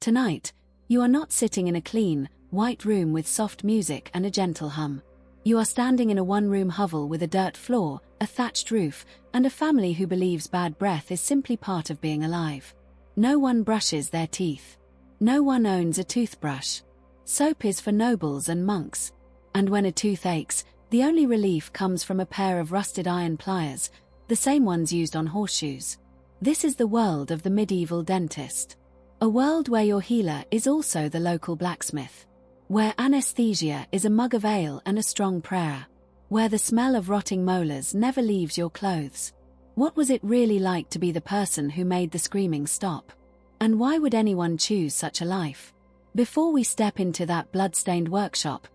Tonight, you are not sitting in a clean, white room with soft music and a gentle hum. You are standing in a one-room hovel with a dirt floor, a thatched roof, and a family who believes bad breath is simply part of being alive. No one brushes their teeth. No one owns a toothbrush. Soap is for nobles and monks. And when a tooth aches, the only relief comes from a pair of rusted iron pliers, the same ones used on horseshoes. This is the world of the medieval dentist. A world where your healer is also the local blacksmith. Where anesthesia is a mug of ale and a strong prayer. Where the smell of rotting molars never leaves your clothes. What was it really like to be the person who made the screaming stop? And why would anyone choose such a life? Before we step into that blood-stained workshop,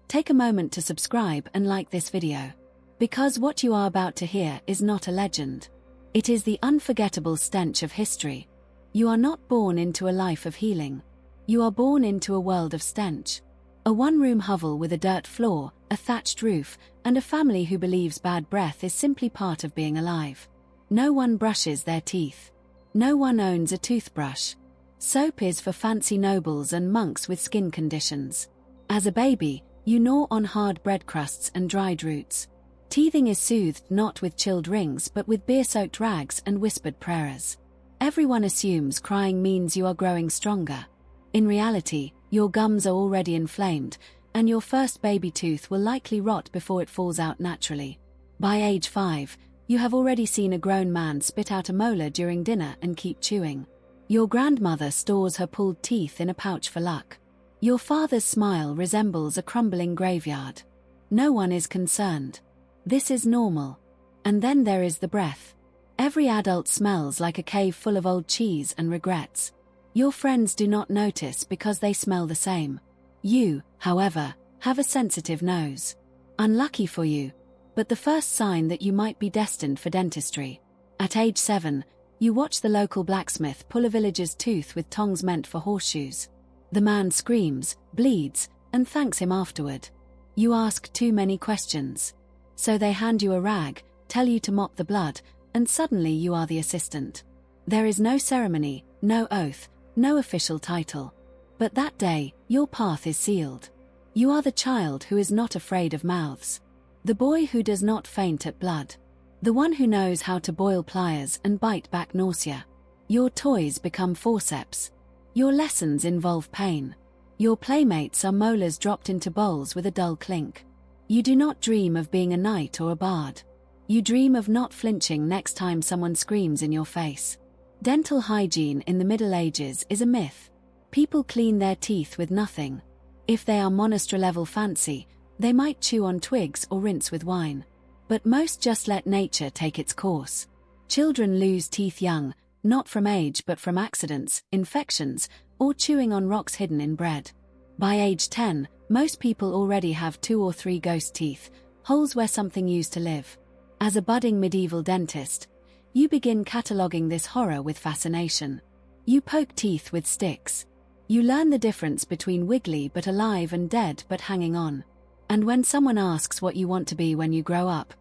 take a moment to subscribe and like this video. Because what you are about to hear is not a legend. It is the unforgettable stench of history. You are not born into a life of healing. You are born into a world of stench. A one-room hovel with a dirt floor, a thatched roof, and a family who believes bad breath is simply part of being alive. No one brushes their teeth. No one owns a toothbrush. Soap is for fancy nobles and monks with skin conditions. As a baby, you gnaw on hard bread crusts and dried roots. Teething is soothed not with chilled rings but with beer-soaked rags and whispered prayers. Everyone assumes crying means you are growing stronger. In reality, your gums are already inflamed, and your first baby tooth will likely rot before it falls out naturally. By age 5, you have already seen a grown man spit out a molar during dinner and keep chewing. Your grandmother stores her pulled teeth in a pouch for luck. Your father's smile resembles a crumbling graveyard. No one is concerned. This is normal. And then there is the breath. Every adult smells like a cave full of old cheese and regrets. Your friends do not notice because they smell the same. You, however, have a sensitive nose. Unlucky for you, but the first sign that you might be destined for dentistry. At age 7, you watch the local blacksmith pull a villager's tooth with tongs meant for horseshoes. The man screams, bleeds, and thanks him afterward. You ask too many questions. So they hand you a rag, tell you to mop the blood, and suddenly you are the assistant. There is no ceremony, no oath, no official title. But that day, your path is sealed. You are the child who is not afraid of mouths. The boy who does not faint at blood. The one who knows how to boil pliers and bite back nausea. Your toys become forceps. Your lessons involve pain. Your playmates are molars dropped into bowls with a dull clink. You do not dream of being a knight or a bard. You dream of not flinching next time someone screams in your face. Dental hygiene in the Middle Ages is a myth. People clean their teeth with nothing. If they are monastery-level fancy, they might chew on twigs or rinse with wine. But most just let nature take its course. Children lose teeth young, not from age but from accidents, infections, or chewing on rocks hidden in bread. By age 10, most people already have 2 or 3 ghost teeth, holes where something used to live. As a budding medieval dentist, you begin cataloguing this horror with fascination. You poke teeth with sticks. You learn the difference between wiggly but alive and dead but hanging on. And when someone asks what you want to be when you grow up,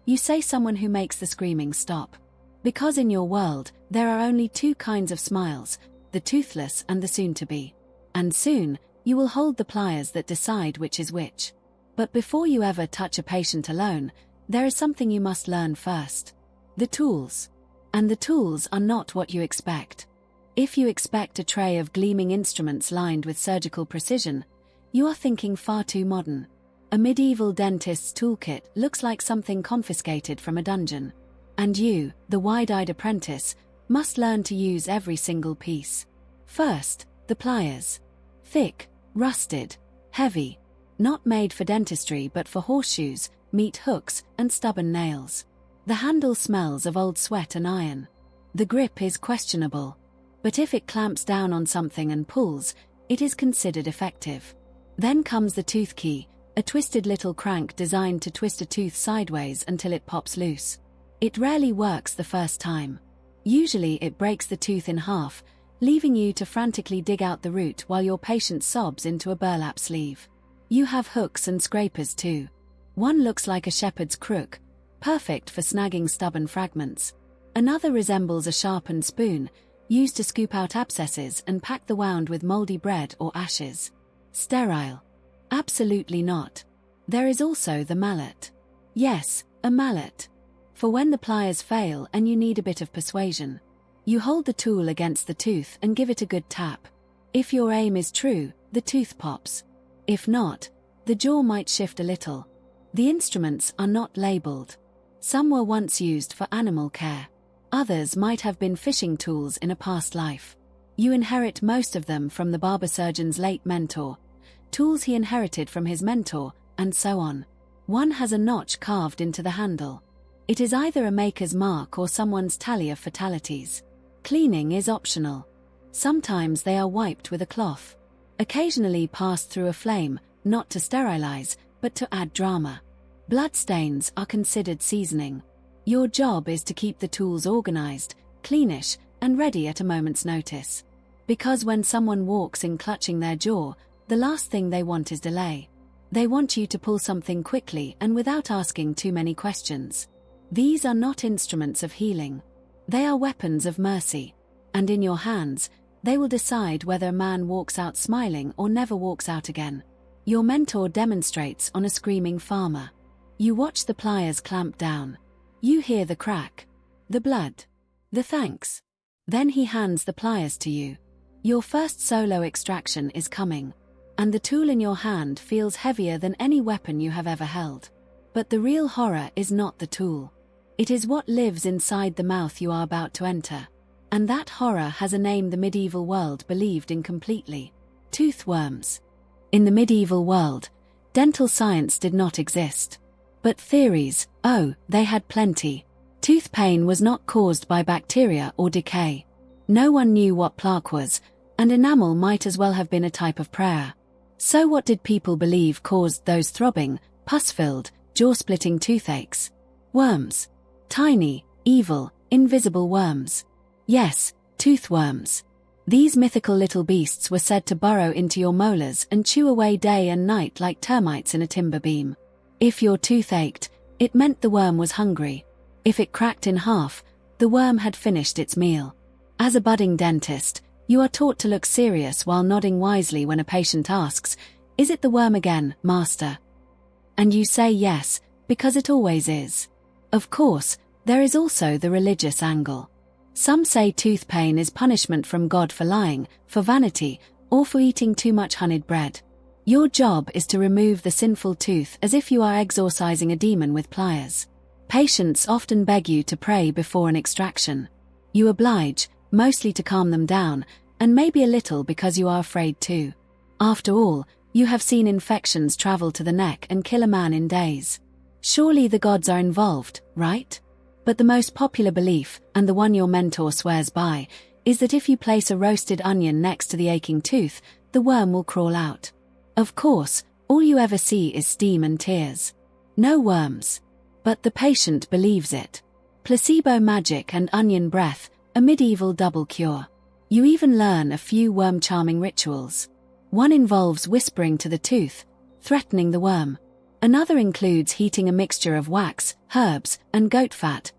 you say someone who makes the screaming stop. Because in your world, there are only 2 kinds of smiles, the toothless and the soon-to-be. And soon, you will hold the pliers that decide which is which. But before you ever touch a patient alone, there is something you must learn first. The tools. And the tools are not what you expect. If you expect a tray of gleaming instruments lined with surgical precision, you are thinking far too modern. A medieval dentist's toolkit looks like something confiscated from a dungeon. And you, the wide-eyed apprentice, must learn to use every single piece. First, the pliers. Thick, rusted, heavy. Not made for dentistry but for horseshoes, meat hooks, and stubborn nails. The handle smells of old sweat and iron. The grip is questionable. But if it clamps down on something and pulls, it is considered effective. Then comes the tooth key, a twisted little crank designed to twist a tooth sideways until it pops loose. It rarely works the first time. Usually it breaks the tooth in half, leaving you to frantically dig out the root while your patient sobs into a burlap sleeve. You have hooks and scrapers too. One looks like a shepherd's crook, perfect for snagging stubborn fragments. Another resembles a sharpened spoon, used to scoop out abscesses and pack the wound with moldy bread or ashes. Sterile? Absolutely not. There is also the mallet. Yes, a mallet. For when the pliers fail and you need a bit of persuasion. You hold the tool against the tooth and give it a good tap. If your aim is true, the tooth pops. If not, the jaw might shift a little. The instruments are not labeled. Some were once used for animal care. Others might have been fishing tools in a past life. You inherit most of them from the barber surgeon's late mentor, tools he inherited from his mentor, and so on. One has a notch carved into the handle. It is either a maker's mark or someone's tally of fatalities. Cleaning is optional. Sometimes they are wiped with a cloth. Occasionally passed through a flame, not to sterilize, but to add drama. Bloodstains are considered seasoning. Your job is to keep the tools organized, cleanish, and ready at a moment's notice. Because when someone walks in clutching their jaw, the last thing they want is delay. They want you to pull something quickly and without asking too many questions. These are not instruments of healing. They are weapons of mercy. And in your hands, they will decide whether a man walks out smiling or never walks out again. Your mentor demonstrates on a screaming farmer. You watch the pliers clamp down. You hear the crack, the blood, the thanks. Then he hands the pliers to you. Your first solo extraction is coming. And the tool in your hand feels heavier than any weapon you have ever held. But the real horror is not the tool. It is what lives inside the mouth you are about to enter. And that horror has a name the medieval world believed in completely. Tooth worms. In the medieval world, dental science did not exist. But theories, oh, they had plenty. Tooth pain was not caused by bacteria or decay. No one knew what plaque was, and enamel might as well have been a type of prayer. So what did people believe caused those throbbing, pus-filled, jaw-splitting toothaches? Worms. Tiny, evil, invisible worms. Yes, tooth worms. These mythical little beasts were said to burrow into your molars and chew away day and night like termites in a timber beam. If your tooth ached, it meant the worm was hungry. If it cracked in half, the worm had finished its meal. As a budding dentist, you are taught to look serious while nodding wisely when a patient asks, "Is it the worm again, master?" And you say yes, because it always is. Of course, there is also the religious angle. Some say tooth pain is punishment from God for lying, for vanity, or for eating too much honeyed bread. Your job is to remove the sinful tooth as if you are exorcising a demon with pliers. Patients often beg you to pray before an extraction. You oblige, mostly to calm them down, and maybe a little because you are afraid too. After all, you have seen infections travel to the neck and kill a man in days. Surely the gods are involved, right? But the most popular belief, and the one your mentor swears by, is that if you place a roasted onion next to the aching tooth, the worm will crawl out. Of course, all you ever see is steam and tears. No worms. But the patient believes it. Placebo magic and onion breath, a medieval double cure. You even learn a few worm-charming rituals. One involves whispering to the tooth, threatening the worm. Another includes heating a mixture of wax, herbs, and goat fat,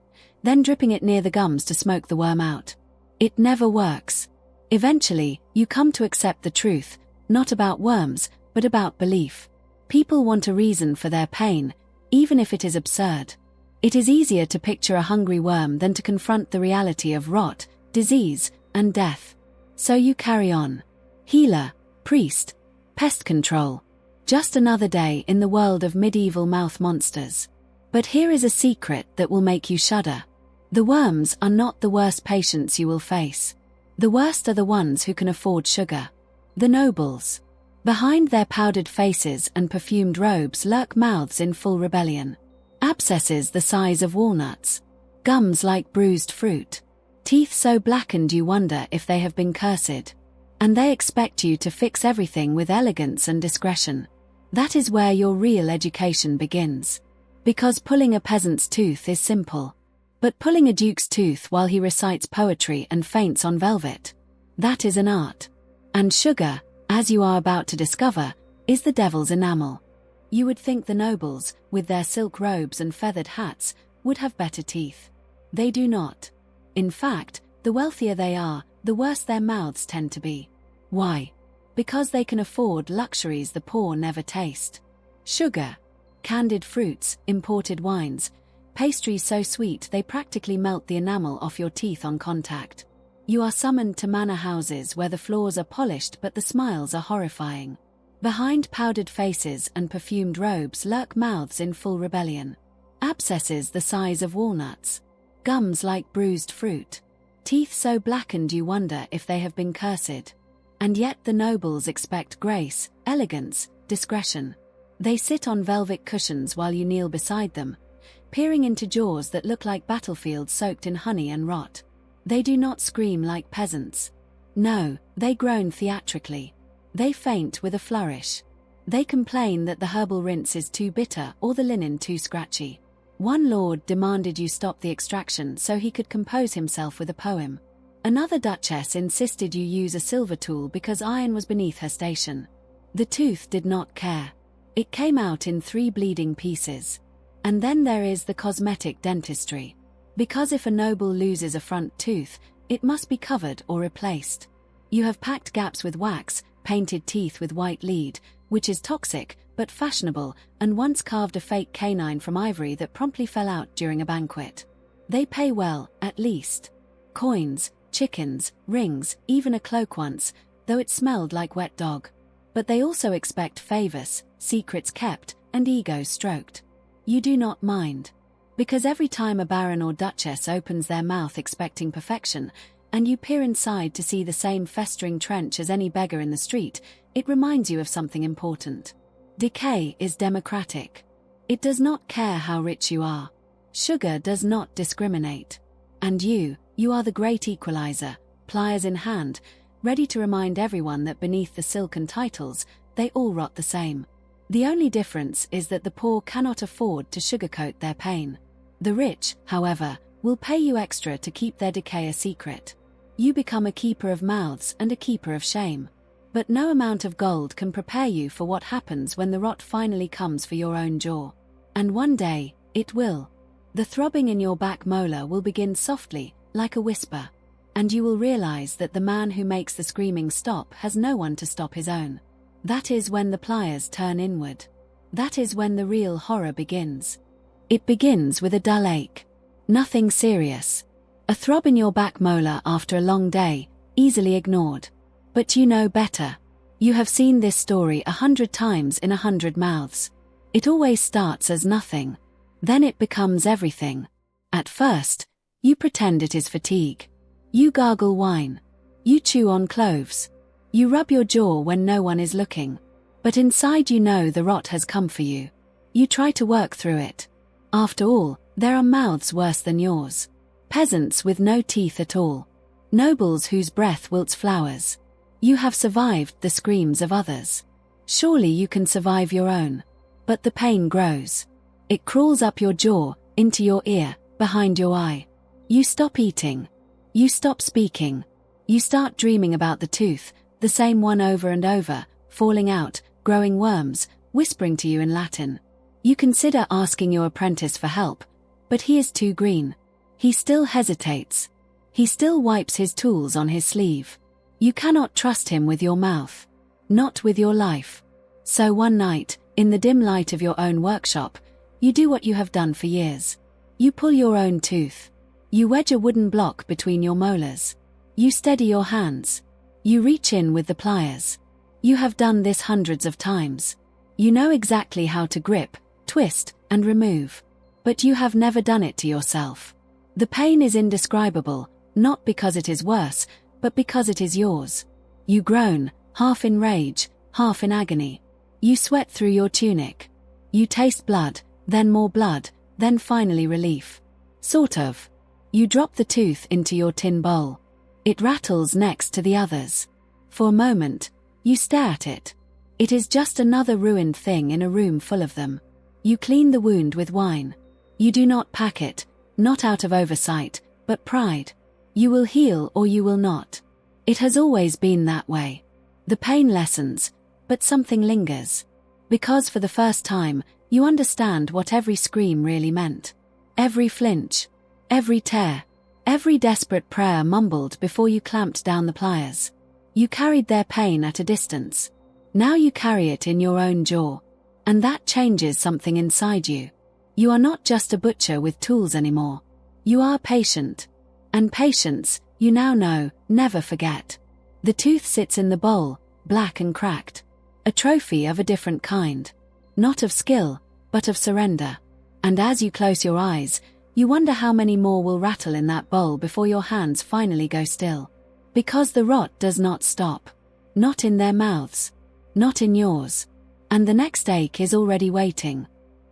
then dripping it near the gums to smoke the worm out. It never works. Eventually, you come to accept the truth, not about worms, but about belief. People want a reason for their pain, even if it is absurd. It is easier to picture a hungry worm than to confront the reality of rot, disease, and death. So you carry on. Healer, priest, pest control. Just another day in the world of medieval mouth monsters. But here is a secret that will make you shudder. The worms are not the worst patients you will face. The worst are the ones who can afford sugar. The nobles. Behind their powdered faces and perfumed robes lurk mouths in full rebellion. Abscesses the size of walnuts. Gums like bruised fruit. Teeth so blackened you wonder if they have been cursed. And they expect you to fix everything with elegance and discretion. That is where your real education begins. Because pulling a peasant's tooth is simple. But pulling a duke's tooth while he recites poetry and faints on velvet, that is an art. And sugar, as you are about to discover, is the devil's enamel. You would think the nobles, with their silk robes and feathered hats, would have better teeth. They do not. In fact, the wealthier they are, the worse their mouths tend to be. Why? Because they can afford luxuries the poor never taste. Sugar, candied fruits, imported wines, pastries so sweet they practically melt the enamel off your teeth on contact. You are summoned to manor houses where the floors are polished but the smiles are horrifying. Behind powdered faces and perfumed robes lurk mouths in full rebellion. Abscesses the size of walnuts. Gums like bruised fruit. Teeth so blackened you wonder if they have been cursed. And yet the nobles expect grace, elegance, discretion. They sit on velvet cushions while you kneel beside them, peering into jaws that look like battlefields soaked in honey and rot. They do not scream like peasants. No, they groan theatrically. They faint with a flourish. They complain that the herbal rinse is too bitter or the linen too scratchy. One lord demanded you stop the extraction so he could compose himself with a poem. Another duchess insisted you use a silver tool because iron was beneath her station. The tooth did not care. It came out in 3 bleeding pieces. And then there is the cosmetic dentistry. Because if a noble loses a front tooth, it must be covered or replaced. You have packed gaps with wax, painted teeth with white lead, which is toxic, but fashionable, and once carved a fake canine from ivory that promptly fell out during a banquet. They pay well, at least. Coins, chickens, rings, even a cloak once, though it smelled like wet dog. But they also expect favors, secrets kept, and egos stroked. You do not mind. Because every time a baron or duchess opens their mouth expecting perfection, and you peer inside to see the same festering trench as any beggar in the street, it reminds you of something important. Decay is democratic. It does not care how rich you are. Sugar does not discriminate. And you are the great equalizer, pliers in hand, ready to remind everyone that beneath the silken titles, they all rot the same. The only difference is that the poor cannot afford to sugarcoat their pain. The rich, however, will pay you extra to keep their decay a secret. You become a keeper of mouths and a keeper of shame. But no amount of gold can prepare you for what happens when the rot finally comes for your own jaw. And one day, it will. The throbbing in your back molar will begin softly, like a whisper. And you will realize that the man who makes the screaming stop has no one to stop his own. That is when the pliers turn inward. That is when the real horror begins. It begins with a dull ache. Nothing serious. A throb in your back molar after a long day, easily ignored. But you know better. You have seen this story 100 times in 100 mouths. It always starts as nothing. Then it becomes everything. At first, you pretend it is fatigue. You gargle wine. You chew on cloves. You rub your jaw when no one is looking. But inside you know the rot has come for you. You try to work through it. After all, there are mouths worse than yours. Peasants with no teeth at all. Nobles whose breath wilts flowers. You have survived the screams of others. Surely you can survive your own. But the pain grows. It crawls up your jaw, into your ear, behind your eye. You stop eating. You stop speaking. You start dreaming about the tooth, the same one over and over, falling out, growing worms, whispering to you in Latin. You consider asking your apprentice for help, but he is too green. He still hesitates. He still wipes his tools on his sleeve. You cannot trust him with your mouth. Not with your life. So one night, in the dim light of your own workshop, you do what you have done for years. You pull your own tooth. You wedge a wooden block between your molars. You steady your hands. You reach in with the pliers. You have done this hundreds of times. You know exactly how to grip, twist, and remove. But you have never done it to yourself. The pain is indescribable, not because it is worse, but because it is yours. You groan, half in rage, half in agony. You sweat through your tunic. You taste blood, then more blood, then finally relief. Sort of. You drop the tooth into your tin bowl. It rattles next to the others. For a moment, you stare at it. It is just another ruined thing in a room full of them. You clean the wound with wine. You do not pack it, not out of oversight, but pride. You will heal or you will not. It has always been that way. The pain lessens, but something lingers. Because for the first time, you understand what every scream really meant. Every flinch. Every tear. Every desperate prayer mumbled before you clamped down the pliers. You carried their pain at a distance. Now you carry it in your own jaw. And that changes something inside you. You are not just a butcher with tools anymore. You are patient. And patience, you now know, never forget. The tooth sits in the bowl, black and cracked. A trophy of a different kind. Not of skill, but of surrender. And as you close your eyes, you wonder how many more will rattle in that bowl before your hands finally go still. Because the rot does not stop. Not in their mouths. Not in yours. And the next ache is already waiting.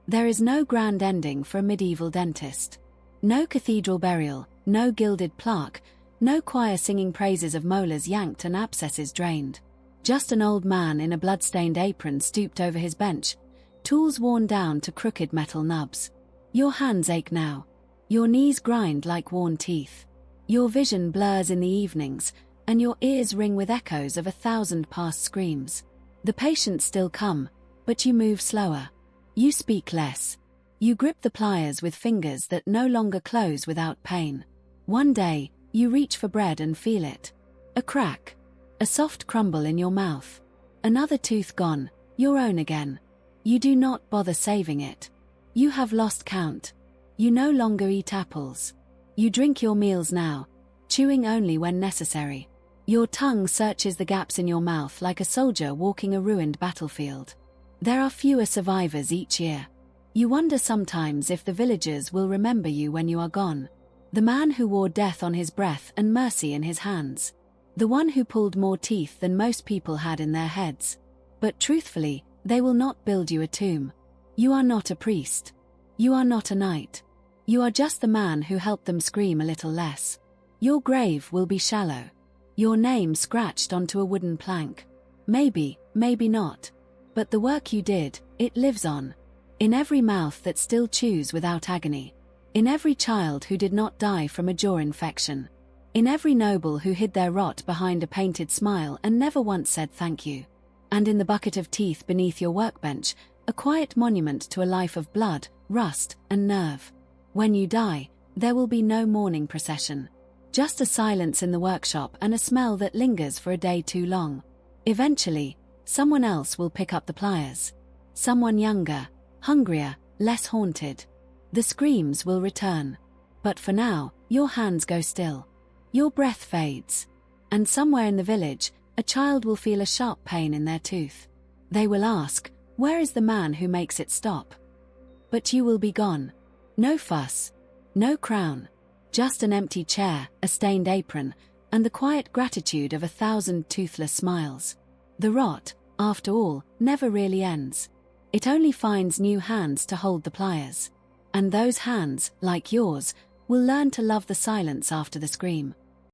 There is no grand ending for a medieval dentist. No cathedral burial, no gilded plaque, no choir singing praises of molars yanked and abscesses drained. Just an old man in a blood-stained apron stooped over his bench, tools worn down to crooked metal nubs. Your hands ache now. Your knees grind like worn teeth. Your vision blurs in the evenings, and your ears ring with echoes of 1,000 past screams. The patients still come, but you move slower. You speak less. You grip the pliers with fingers that no longer close without pain. One day, you reach for bread and feel it. A crack. A soft crumble in your mouth. Another tooth gone, your own again. You do not bother saving it. You have lost count. You no longer eat apples. You drink your meals now, chewing only when necessary. Your tongue searches the gaps in your mouth like a soldier walking a ruined battlefield. There are fewer survivors each year. You wonder sometimes if the villagers will remember you when you are gone. The man who wore death on his breath and mercy in his hands. The one who pulled more teeth than most people had in their heads. But truthfully, they will not build you a tomb. You are not a priest. You are not a knight. You are just the man who helped them scream a little less. Your grave will be shallow. Your name scratched onto a wooden plank. Maybe, maybe not. But the work you did, it lives on. In every mouth that still chews without agony. In every child who did not die from a jaw infection. In every noble who hid their rot behind a painted smile and never once said thank you. And in the bucket of teeth beneath your workbench, a quiet monument to a life of blood, rust, and nerve. When you die, there will be no mourning procession. Just a silence in the workshop and a smell that lingers for a day too long. Eventually, someone else will pick up the pliers. Someone younger, hungrier, less haunted. The screams will return. But for now, your hands go still. Your breath fades. And somewhere in the village, a child will feel a sharp pain in their tooth. They will ask, where is the man who makes it stop? But you will be gone. No fuss. No crown. Just an empty chair, a stained apron, and the quiet gratitude of 1,000 toothless smiles. The rot, after all, never really ends. It only finds new hands to hold the pliers. And those hands, like yours, will learn to love the silence after the scream.